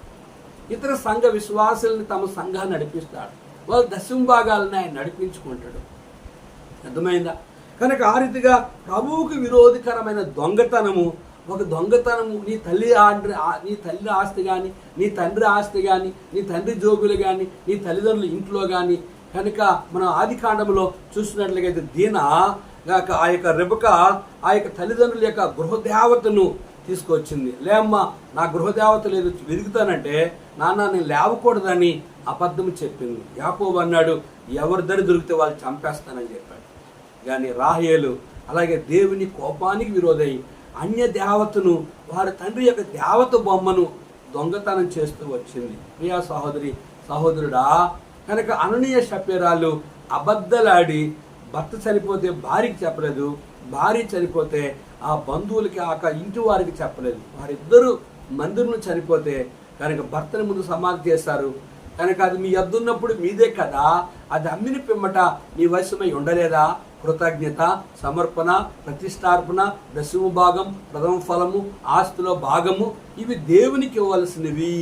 ఇతర సంఘ విశ్వాసాలను తమ సంఘాన్ని నడిపిస్తాడు. వాళ్ళు దశంభాగాలను ఆయన నడిపించుకుంటాడు. అర్థమైందా? కనుక ఆ రీతిగా ప్రభువుకు విరోధకరమైన దొంగతనము, ఒక దొంగతనము నీ తల్లి ఆస్తి కానీ, నీ తండ్రి ఆస్తి కానీ, నీ తండ్రి జోగులు కానీ, నీ తల్లిదండ్రుల ఇంట్లో కానీ. కనుక మనం ఆది కాండంలో చూసినట్లయితే దీన ఆ యొక్క రెబెకా ఆ యొక్క తల్లిదండ్రుల యొక్క గృహదేవతను తీసుకొచ్చింది. లేమ్మా నా గృహదేవత లేదు వెతుకుతానంటే నాన్న నేను లేవకూడదని అబద్ధం చెప్పింది. యాకోబు అన్నాడు ఎవరి దరి దొరికితే వాళ్ళు చంపేస్తానని చెప్పాడు. కానీ రాహేలు అలాగే దేవుని కోపానికి విరోధై అన్య దేవతను, వారి తండ్రి యొక్క దేవత బొమ్మను దొంగతనం చేస్తూ వచ్చింది. ప్రియా సహోదరుడా, కనుక అననీయ షపేరాలు అబద్ధలాడి భర్త చనిపోతే భార్యకి చెప్పలేదు, భార్య చనిపోతే ఆ బంధువులకి ఆ ఇంటి వారికి చెప్పలేదు. వారిద్దరూ మందిరంలో చనిపోతే కనుక భర్తని ముందు సమాధి చేశారు. కనుక అది మీ యొద్దున్నప్పుడు మీదే కదా, అది అమ్మిన పిమ్మట మీ వశమై ఉండలేదా? కృతజ్ఞత, సమర్పణ, ప్రతిష్టార్పణ, దశమ భాగం, ప్రథమ ఫలము, ఆస్తిలో భాగము ఇవి దేవునికి ఇవ్వవలసినవి.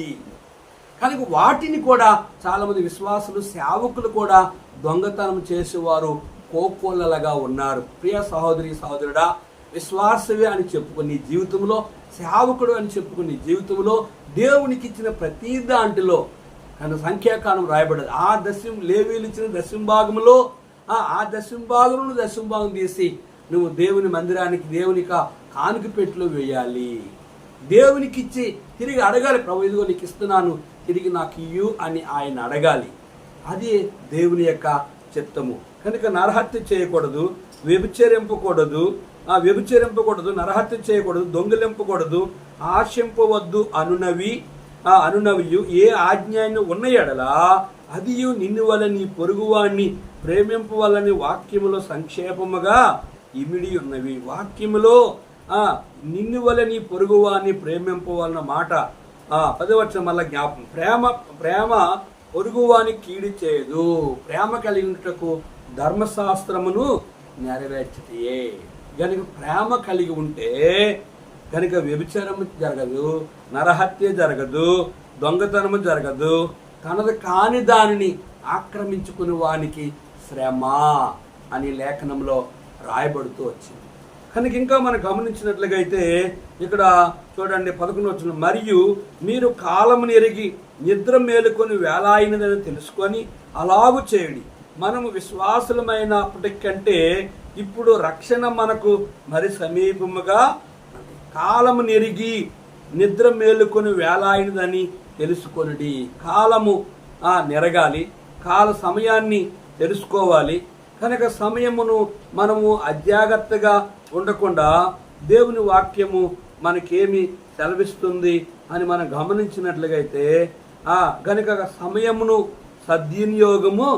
కనుక వాటిని కూడా చాలామంది విశ్వాసులు, సేవకులు కూడా దొంగతనం చేసేవారు కోకోళ్ళలాగా ఉన్నారు. ప్రియ సహోదరుడా, విశ్వాసవే అని చెప్పుకుని జీవితంలో, సేవకుడు అని చెప్పుకుని జీవితంలో దేవునికి ఇచ్చిన ప్రతి దాంట్లో కానీ సంఖ్యాకాలం రాయబడదు. లేవీలు ఇచ్చిన దశమ భాగంలో ఆ దశమ భాగంలో దశమ భాగం తీసి నువ్వు దేవుని మందిరానికి దేవునికి కానుక పెట్టులో వేయాలి. దేవునికి ఇచ్చి తిరిగి అడగాలి, ప్రభు ఇదిగో నీకు ఇస్తున్నాను తిరిగి నాకు ఇయ్యు అని ఆయన అడగాలి. అది దేవుని యొక్క చిత్తము. కనుక నరహత్య చేయకూడదు, వ్యభిచరింపకూడదు, నరహత్య చేయకూడదు, దొంగిలింపకూడదు, ఆశింపవద్దు అనునవియు ఏ ఆజ్ఞను ఉన్న ఎడలా అది నిన్ను వల్ల నీ పొరుగువాణ్ణి ప్రేమింపు వల్లని వాక్యములో సంక్షేపముగా ఇమిడి ఉన్నవి. వాక్యములో నిన్ను వల్ల నీ పొరుగువాణ్ణి ప్రేమింపు వలన మాట 10వ వచనం మళ్ళా జ్ఞాపకం. ప్రేమ పొరుగువాని కీడి చేయదు, ప్రేమ కలిగినటకు ధర్మశాస్త్రమును నెరవేర్చితే. గనుక ప్రేమ కలిగి ఉంటే కనుక వ్యభిచారము జరగదు, నరహత్య జరగదు, దొంగతనము జరగదు, తనది కాని దానిని ఆక్రమించుకుని వానికి శ్రమ అని లేఖనంలో రాయబడుతూ వచ్చింది. కనుక ఇంకా మనం గమనించినట్లుగా అయితే ఇక్కడ చూడండి 11వ వచనం, మరియు మీరు కాలమును ఎరిగి నిద్ర మేలుకొని వేలాయినదని తెలుసుకొని అలాగు చేయండి. మనము విశ్వాసులమైనప్పటికంటే ఇప్పుడు రక్షణ మనకు మరి సమీపముగా కాలము నెరిగి నిద్ర మేలుకొని వేలాయినదని తెలుసుకొనిడి. కాలము నెరగాలి, కాల సమయాన్ని తెలుసుకోవాలి. కనుక సమయమును మనము అజాగ్రత్తగా ఉండకుండా దేవుని వాక్యము మనకేమి సెలవిస్తుంది అని మనం గమనించినట్లుగైతే కనుక సమయమును సద్వినియోగము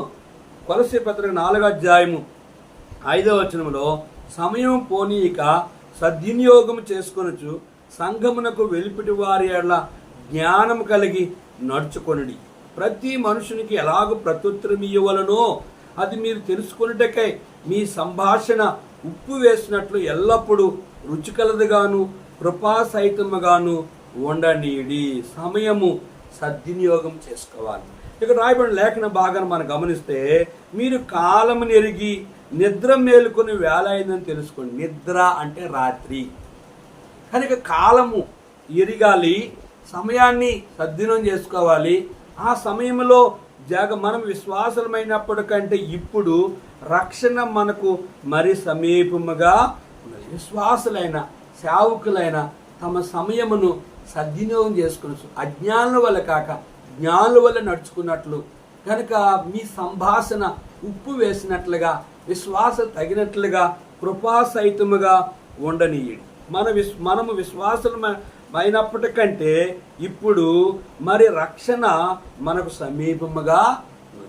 కొలస్సీ పత్రిక 4వ అధ్యాయము 5వ వచనములో సమయం పోనీక సద్వినియోగము చేసుకొనొచ్చు సంఘమునకు వెలిపిటి వారి ఎడల జ్ఞానం కలిగి నడుచుకొనుడి. ప్రతి మనుషునికి ఎలాగ ప్రత్యుత్తరం ఇవ్వవలనో అది మీరు తెలుసుకొనుటకై మీ సంభాషణ ఉప్పు వేసినట్లు ఎల్లప్పుడూ రుచికలదుగాను కృపాసహితముగాను ఉండనీడి. సమయము సద్వినియోగం చేసుకోవాలి. ఇక్కడ రాయబడిన లేఖన భాగాన్ని మనం గమనిస్తే మీరు కాలమును ఎరిగి నిద్ర మేలుకొని వేళ అయిందని తెలుసుకోండి. నిద్ర అంటే రాత్రి. కనుక కాలము ఎరగాలి, సమయాన్ని సద్వినియోగం చేసుకోవాలి. ఆ సమయంలో మనం విశ్వాసమైనప్పటికంటే ఇప్పుడు రక్షణ మనకు మరి సమీపముగా ఉన్నది. విశ్వాసులైన సేవకులైన తమ సమయమును సద్వినియోగం చేసుకోవచ్చు. అజ్ఞానుల వల్ల కాక జ్ఞానుల వల్ల నడుచుకున్నట్లు. కనుక మీ సంభాషణ ఉప్పు వేసినట్లుగా విశ్వాస తగినట్లుగా కృపాసహితముగా ఉండనీయుడు. మనము విశ్వాసమైనప్పటికంటే ఇప్పుడు మరి రక్షణ మనకు సమీపముగా.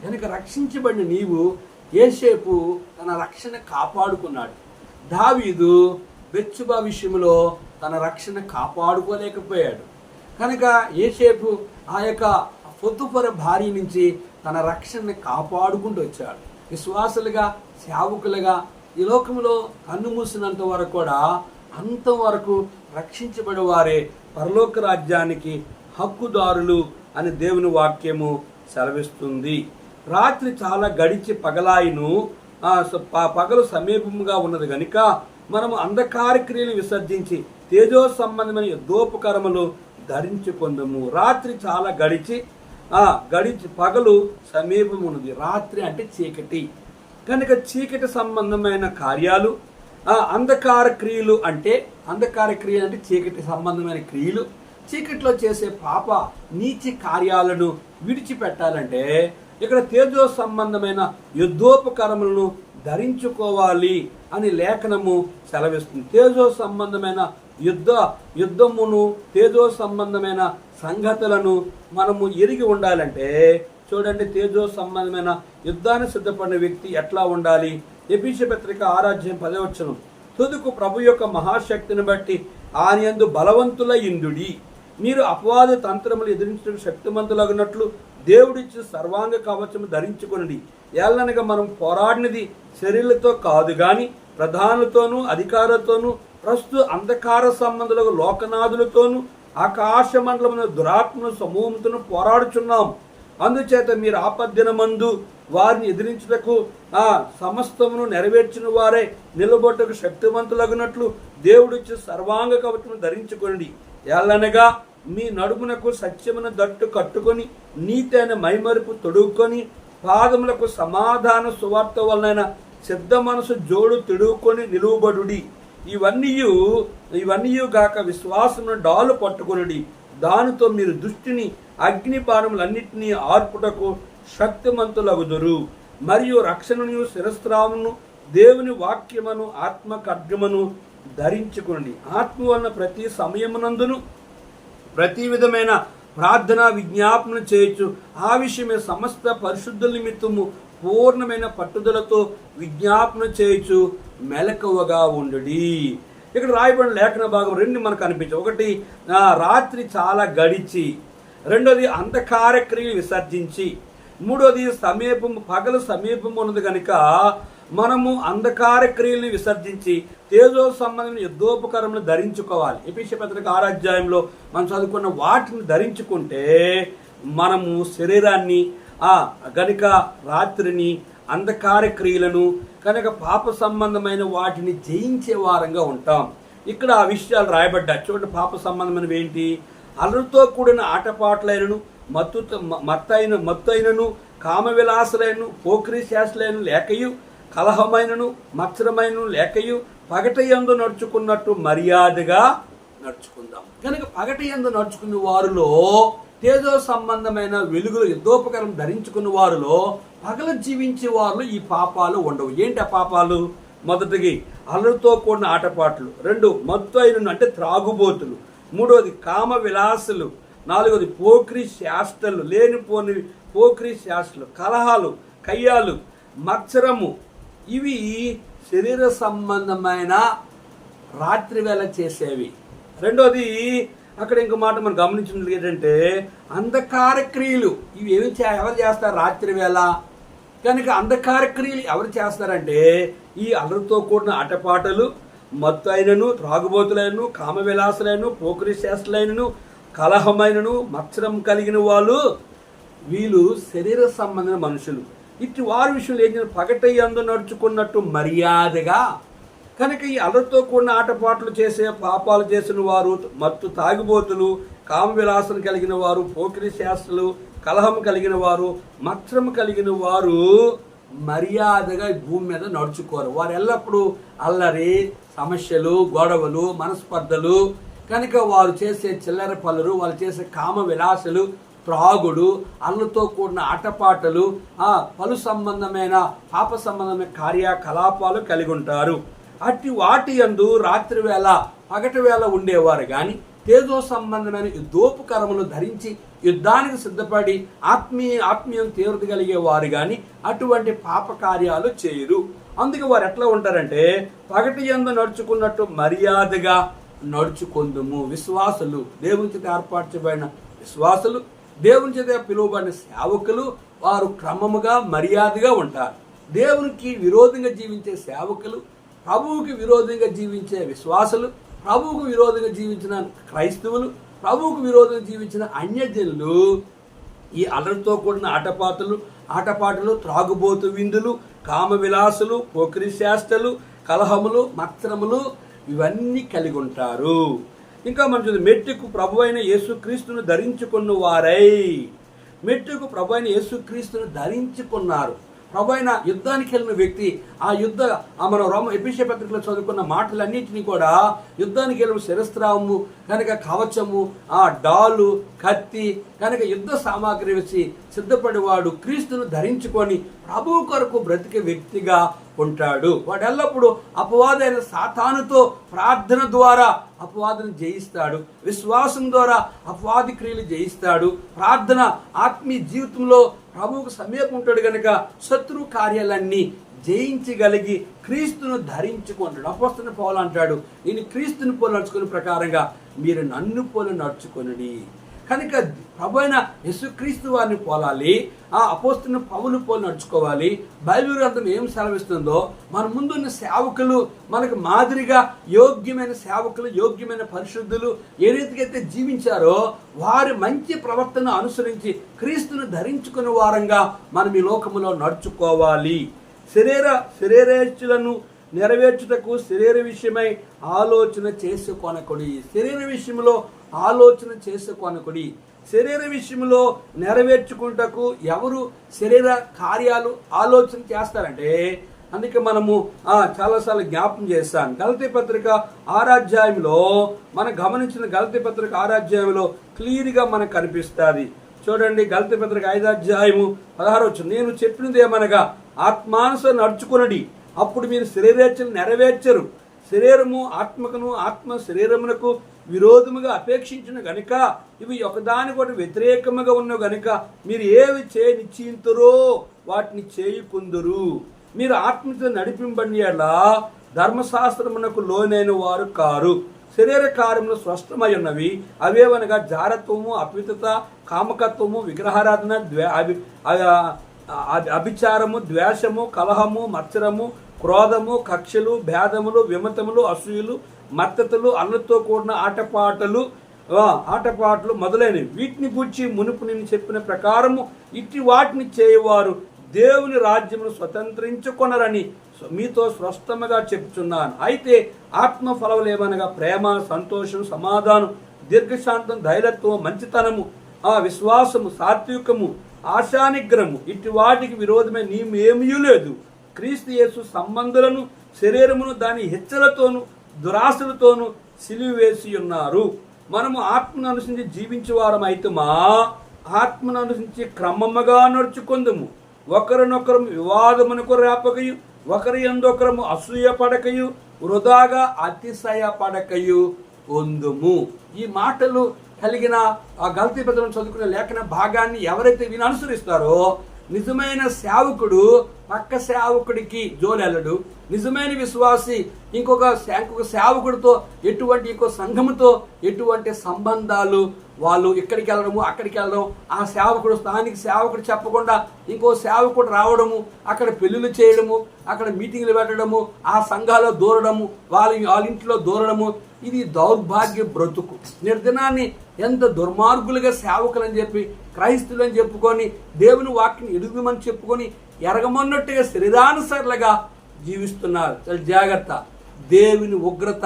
కనుక రక్షించబడిన నీవు యేసేపు తన రక్షణ కాపాడుకున్నాడు. దావీదు బెత్షెబా విషయంలో తన రక్షణ కాపాడుకోలేకపోయాడు. కనుక యేసేపు ఆ యొక్క పొత్తుపర భార్య నుంచి తన రక్షణని కాపాడుకుంటూ వచ్చాడు. విశ్వాసులుగా సేవకులుగా ఈ లోకంలో కన్ను మూసినంత వరకు కూడా అంతవరకు రక్షించబడే వారే పరలోక రాజ్యానికి హక్కుదారులు అని దేవుని వాక్యము సెలవిస్తుంది. రాత్రి చాలా గడిచి పగలాయిను, పగలు సమీపముగా ఉన్నది కనుక మనము అంధకార క్రియలు విసర్జించి తేజో సంబంధమైన యుద్ధోపకరములు ధరించుకుందాము. రాత్రి చాలా గడిచి పగలు సమీపం ఉన్నది. రాత్రి అంటే చీకటి. కనుక చీకటి సంబంధమైన కార్యాలు, అంధకార క్రియలు అంటే చీకటి సంబంధమైన క్రియలు, చీకటిలో చేసే పాప నీచి కార్యాలను విడిచిపెట్టాలంటే ఇక్కడ తేజో సంబంధమైన యుద్ధోపకరములను ధరించుకోవాలి అని లేఖనము సెలవిస్తుంది. తేజో సంబంధమైన యుద్ధమును తేజో సంబంధమైన సంగతులను మనము ఎరిగి ఉండాలంటే చూడండి, తేజో సంబంధమైన యుద్ధాన్ని సిద్ధపడిన వ్యక్తి ఎట్లా ఉండాలి? ఎఫెసీయుల పత్రిక 6వ అధ్యాయం 10వ వచనం, తుదకు ప్రభు యొక్క మహాశక్తిని బట్టి ఆయన యందు బలవంతులై ఇండుడి. మీరు అపవాద తంత్రములు ఎదిరించడం శక్తిమంతులగినట్లు దేవుడిచ్చిన సర్వాంగ కవచము ధరించుకొనిడి. ఏలనగా మనం పోరాడినది శరీరులతో కాదు గాని ప్రధానులతోనూ అధికారులతోనూ ప్రస్తుత అంధకార సంబంధులకు లోకనాథులతోనూ ఆకాశ మండలమున దురాత్మను సమూహముతోనూ పోరాడుచున్నాం. అందుచేత మీరు ఆపద్దినమందు వారిని ఎదిరించుటకు సమస్తమును నెరవేర్చిన వారే నిలబొట్టకు శక్తివంతులగినట్లు దేవుడిచ్చిన సర్వాంగ కవచమును ధరించుకొనిడి. ఏలనగా మీ నడుమునకు సత్యమున దట్టు కట్టుకొని నీతి అయిన మైమరుపు తొడుక్కొని పాదములకు సమాధాన సువార్త వలన సిద్ధ మనసు జోడు తిడుకొని నిలువబడుడి. ఇవన్నీ గాక విశ్వాసమును డాలు పట్టుకొనుడి. దానితో మీరు దుష్టిని అగ్ని బాణములన్నిటినీ ఆర్పుటకు శక్తిమంతులగుదురు. మరియు రక్షణను శిరస్త్రామును దేవుని వాక్యమును ఆత్మ ఖడ్గమును ధరించుకోండి. ఆత్మ వలన ప్రతి సమయమునందును ప్రతి విధమైన ప్రార్థన విజ్ఞాపన చేయొచ్చు. ఆ విషయమే సమస్త పరిశుద్ధుల నిమిత్తము పూర్ణమైన పట్టుదలతో విజ్ఞాపన చేయొచ్చు. మెలకువగా ఉండుడి. ఇక్కడ రాయబడిన లేఖన భాగం 2 మనకు అనిపించవు. ఒకటి, రాత్రి చాలా గడిచి. రెండోది, అంధకార క్రియలు విసర్జించి. మూడోది, పగలు సమీపం ఉన్నది కనుక మనము అంధకార క్రియల్ని విసర్జించి తేజో సంబంధమైన యుద్ధోపకరణను ధరించుకోవాలి. ఎఫెసీయుల పత్రిక 6వ అధ్యాయంలో మనం చదువుకున్న వాటిని ధరించుకుంటే మనము శరీరాన్ని గనుక రాత్రిని అంధకార క్రియలను కనుక పాప సంబంధమైన వాటిని జయించే వారంగా ఉంటాం. ఇక్కడ ఆ విషయాలు రాయబడ్డాయి. చూడండి, పాప సంబంధమైనవి ఏంటి? అలరుతో కూడిన ఆటపాటలైనను మత్తైనను కామ విలాసులైనను పోకిరీ శాస్త్రులైన లేకయు కలహమైనను మత్సరమైనను లేకయు పగటి యందు నడుచుకున్నట్టు మర్యాదగా నడుచుకుందాం. కనుక పగటి యందు నడుచుకున్న వారిలో తేజో సంబంధమైన వెలుగులు యుద్ధోపకరణం ధరించుకున్న వారిలో పగలు జీవించే వారిలో ఈ పాపాలు ఉండవు. ఏంటి ఆ పాపాలు? మొదటిది అలరుతో కూడిన ఆటపాటలు. 2, మత్తు అయినను అంటే త్రాగుబోతులు. 3వది కామ విలాసులు. 4వది పోకిరీ శాస్త్రలు, లేనిపోని పోకిరీ శాస్త్రలు, కలహాలు, కయ్యాలు, మత్సరము. ఇవి శరీర సంబంధమైన రాత్రి వేళ చేసేవి. రెండోది, అక్కడ ఇంకో మాట మనం గమనించినట్లు ఏంటంటే అంధకార క్రియలు. ఇవి ఎవరు చేస్తారు? రాత్రి వేళ. కనుక అంధకార క్రియలు ఎవరు చేస్తారంటే ఈ అలరుతో కూడిన ఆటపాటలు, మత్తు అయినను త్రాగుబోతులైనను కామ విలాసులైనను పోకిరీ శాస్త్రులైనను కలహమైనను మత్సరం కలిగిన వాళ్ళు. వీళ్ళు శరీర సంబంధమైన మనుషులు. ఇటు వారి విషయంలో ఏం చేయాలి? పగటి యందు నడుచుకున్నట్టు మర్యాదగా. కనుక ఈ అలరితో కూడిన ఆటపాటలు చేసే పాపాలు చేసిన వారు, మత్తు తాగిబోతులు, కామ విలాసం కలిగిన వారు, పోకిరీ శాస్త్రులు, కలహం కలిగిన వారు, మత్సరం కలిగిన వారు మర్యాదగా భూమి మీద నడుచుకోరు. వారు ఎల్లప్పుడూ అల్లరి, సమస్యలు, గొడవలు, మనస్పర్ధలు. కనుక వారు చేసే చిల్లర పనులు, వాళ్ళు చేసే కామ విలాసులు, త్రాగుడు, అల్లతో కూడిన ఆటపాటలు, పలు సంబంధమైన పాప సంబంధమైన కార్యకలాపాలు కలిగి ఉంటారు. అట్టి వాటి యందు రాత్రి వేళ పగటి వేళ ఉండేవారు కానీ తేజో సంబంధమైన యుద్ధోపకరములు ధరించి యుద్ధానికి సిద్ధపడి ఆత్మీయం తీవ్రత కలిగేవారు కానీ అటువంటి పాప కార్యాలు చేయరు. అందుకే వారు ఎట్లా ఉంటారంటే పగటి యందు నడుచుకున్నట్టు మర్యాదగా నడుచుకుందుము. విశ్వాసులు, దేవుని చేత ఏర్పాటు చేయబడిన విశ్వాసులు, దేవుని చేత పిలువబడిన సేవకులు, వారు క్రమముగా మర్యాదగా ఉంటారు. దేవునికి విరోధంగా జీవించే సేవకులు, ప్రభువుకి విరోధంగా జీవించే విశ్వాసులు, ప్రభువుకు విరోధంగా జీవించిన క్రైస్తవులు, ప్రభువుకు విరోధంగా జీవించిన అన్యజనులు ఈ అలరితో కూడిన ఆటపాటలు, త్రాగుబోతు విందులు, కామ విలాసులు, పోకిరీ శాస్త్రలు, కలహములు, మత్సరములు ఇవన్నీ కలిగి ఉంటారు. ఇంకా మనం చూద్దాం, మెట్టుకు ప్రభు అయిన యేసుక్రీస్తును ధరించుకున్న వారై. మెట్టుకు ప్రభు అయిన యేసుక్రీస్తును ధరించుకున్నారు. ప్రభు అయిన యుద్ధానికి వెళ్ళిన వ్యక్తి మనం ఎఫెసీయుల పత్రికలో చదువుకున్న మాటలన్నింటినీ కూడా యుద్ధానికి వెళ్ళిన శిరస్త్రావము కనుక కవచము, డాలు, కత్తి కనుక యుద్ధ సామాగ్రి వేసి సిద్ధపడివాడు క్రీస్తును ధరించుకొని ప్రభువు కొరకు బ్రతికే వ్యక్తిగా ఉంటాడు. వాడు ఎల్లప్పుడూ అపవాదైన సాతానుతో ప్రార్థన ద్వారా అపవాదను జయిస్తాడు. విశ్వాసం ద్వారా అపవాది క్రియలు జయిస్తాడు. ప్రార్థన ఆత్మీయ జీవితంలో ప్రభువుకు సమీపం ఉంటాడు కనుక శత్రు కార్యాలన్నీ జయించగలిగి క్రీస్తును ధరించుకుంటాడు. అపోస్తలుడైన పౌలు అంటాడు, నేను క్రీస్తుని పోలి నడుచుకునే ప్రకారంగా మీరు నన్ను పోలి నడుచుకొనుడి. కనుక ప్రభు అయిన యేసుక్రీస్తు వారిని పోలాలి, అపోస్తలుడైన పౌలు పోలి నడుచుకోవాలి. బైబిల్ గ్రంథం ఏం సెలవిస్తుందో మన ముందున్న సేవకులు మనకు మాదిరిగా యోగ్యమైన సేవకులు, యోగ్యమైన పరిశుద్ధులు ఏ రీతికైతే జీవించారో వారి మంచి ప్రవర్తన అనుసరించి క్రీస్తును ధరించుకునే వారంగా మనం ఈ లోకములో నడుచుకోవాలి. శరీరేచ్ఛలను నెరవేర్చుటకు శరీర విషయమై ఆలోచన చేసుకొనకుడి. శరీర విషయంలో ఆలోచన చేసుకొనకుడి. శరీర విషయంలో నెరవేర్చుకుంటకు ఎవరు శరీర కార్యాలు ఆలోచన చేస్తారంటే అందుకే మనము చాలాసార్లు జ్ఞాపం చేస్తాను. గలతీ పత్రిక 6వ అధ్యాయంలో మనం గమనించిన గలతీ పత్రిక 6వ అధ్యాయంలో క్లియర్గా మనకు కనిపిస్తుంది. చూడండి, గలతీ పత్రిక 5వ అధ్యాయము 16వ వచనం, నేను చెప్పినది ఏమనగా ఆత్మానుసారం నడుచుకునడి, అప్పుడు మీరు శరీరేచ్ఛలు నెరవేర్చరు. శరీరము ఆత్మకును, ఆత్మ శరీరమునకు విరోధముగా అపేక్షించిన గనుక ఇవి ఒకదానికొకటి వ్యతిరేకముగా ఉన్న గనుక మీరు ఏవి నిశ్చయింతురో వాటిని చేయుకుందురు. మీరు ఆత్మతో నడిపింపబడినలా ధర్మశాస్త్రమునకు లోనైన వారు కారు. శరీర కార్యములు స్పష్టమై ఉన్నవి. అవేవనగా జారత్వము, అపవిత్రత, కామకత్వము, విగ్రహారాధన, అభిచారము, ద్వేషము, కలహము, మత్సరము, క్రోధము, కక్షలు, భేదములు, విమతములు, అసూయలు, మత్తతులు, అల్లతో కూడిన ఆటపాటలు మొదలైనవి. వీటిని గురించి మునుపు నేను చెప్పిన ప్రకారము ఇట్టి వాటిని చేయవారు దేవుని రాజ్యమును స్వతంత్రించుకొనరని మీతో స్పష్టంగా చెప్తున్నాను. అయితే ఆత్మ ఫలములు ఏమనగా ప్రేమ, సంతోషం, సమాధానం, దీర్ఘశాంతం, ధైర్యత్వం, మంచితనము, విశ్వాసము, సాత్వికము, ఆశానిగ్రహము, ఇట్టి వాటికి విరోధమే ఏమీ లేదు. క్రీస్తు యేసు సంబంధులను, శరీరమును దాని హెచ్చలతోనూ దురాశలతోనూ సిలువ వేసి ఉన్నారు. మనము ఆత్మను అనుసరించి జీవించేవారం అయితమా ఆత్మను అనుసరించి క్రమముగా నడుచుకుందుము. ఒకరినొకరు వివాదమునకు రేపకయు, ఒకరి యందొకరము అసూయ పడకయు, వృధాగా అతిశయ పడకయు ఉందుము. ఈ మాటలు కలిగిన ఆ గలతీ పత్రికను చదువుకునే లేఖన భాగాన్ని ఎవరైతే వీని అనుసరిస్తారో నిజమైన సేవకుడు పక్క సేవకుడికి జోలెల్లడు. నిజమైన విశ్వాసి ఇంకొక సేవకుడితో ఇంకో సంఘముతో ఎటువంటి సంబంధాలు, వాళ్ళు ఇక్కడికి వెళ్ళడము, అక్కడికి వెళ్ళడం, ఆ సేవకుడు స్థానిక సేవకుడు చెప్పకుండా ఇంకో సేవకుడు రావడము, అక్కడ పెళ్ళిళ్ళు చేయడము, అక్కడ మీటింగ్లు పెట్టడము, ఆ సంఘాల్లో దూరడము, వాళ్ళ ఇంట్లో దూరడము, ఇది దౌర్భాగ్య బ్రతుకు. నిర్దినాన్ని ఎంత దుర్మార్గులుగా సేవకులని చెప్పి, క్రైస్తులని చెప్పుకొని, దేవుని వాక్యం ఎదుగుమని చెప్పుకొని ఎరగమన్నట్టుగా శరీరానుసరులుగా జీవిస్తున్నారు. చాలా జాగ్రత్త. దేవుని ఉగ్రత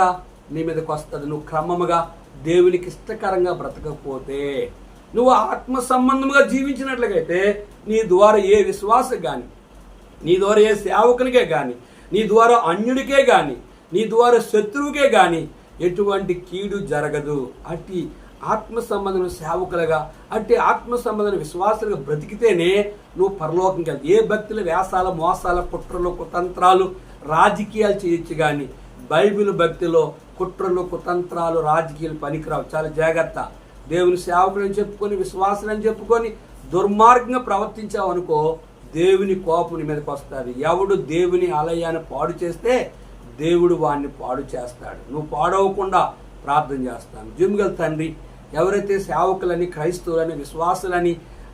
నీ మీదకి వస్తుంది. నువ్వు క్రమముగా దేవునికి ఇష్టకరంగా బ్రతకపోతే, నువ్వు ఆత్మ సంబంధముగా జీవించినట్లయితే నీ ద్వారా ఏ విశ్వాసం కానీ, నీ ద్వారా ఏ సేవకునికే కానీ, నీ ద్వారా అన్యుడికే కానీ, నీ ద్వారా శత్రువుకే కానీ ఎటువంటి కీడు జరగదు. అట్టి ఆత్మ సంబంధమైన సేవకులుగా, అట్టి ఆత్మ సంబంధమైన విశ్వాసాలుగా బ్రతికితేనే నువ్వు పరలోకంకి వెళ్తావు. ఏ భక్తుల వ్యాసాల, మోసాల, కుట్రలు, కుతంత్రాలు, రాజకీయాలు చేయొచ్చు కానీ బైబిల్ భక్తిలో కుట్రలు, కుతంత్రాలు, రాజకీయాలు పనికిరావు. చాలా జాగ్రత్త. దేవుని సేవకులని చెప్పుకొని, విశ్వాసులని చెప్పుకొని దుర్మార్గంగా ప్రవర్తించావు అనుకో, దేవుని కోపం నీ మీదకి వస్తుంది. ఎవడు దేవుని ఆలయాన్ని పాడు చేస్తే దేవుడు వాడిని పాడు చేస్తాడు. నువ్వు పాడవకుండా ప్రార్థన చేస్తాను. జిమ్గల్ తండ్రి, ఎవరైతే సేవకులని, క్రైస్తవులని, విశ్వాసులని,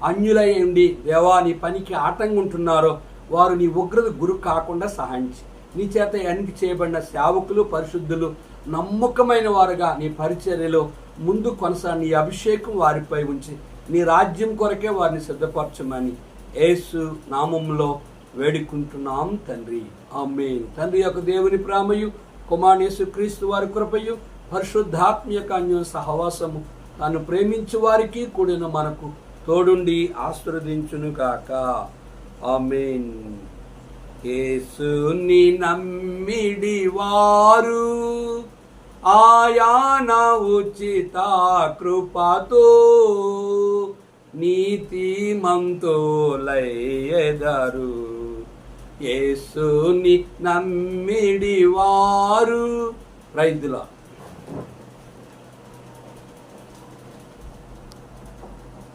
అన్యులై ఉండి దేవా నీ పనికి ఆటంగా ఉంటున్నారో వారు నీ ఉగ్రత గురి కాకుండా సహాయించి, నీ చేత ఎన్నిక చేయబడిన సేవకులు, పరిశుద్ధులు, నమ్మకమైన వారుగా నీ పరిచర్యలో ముందు కొనసాగి నీ అభిషేకం వారిపై ఉంచి నీ రాజ్యం కొరకే వారిని సిద్ధపరచమని యేసు నామములో వేడుకుంటున్నాం తండ్రి. ఆమేన్. తండ్రి యొక్క దేవుని ప్రేమయు, కుమారుని యేసుక్రీస్తు వారి కృపయు, పరిశుద్ధాత్మ యొక్క అన్యోన్య సహవాసము తాను ప్రేమించు వారికి కూడిన మనకు తోడుండి ఆశీర్వదించును గాక. ఆమేన్. యేసుని నమ్మిడి వారు ఆయన ఉచిత కృపతో నీతిమంతులయ్యెదరు. యేసుని నమ్మిడి వారు రైతుల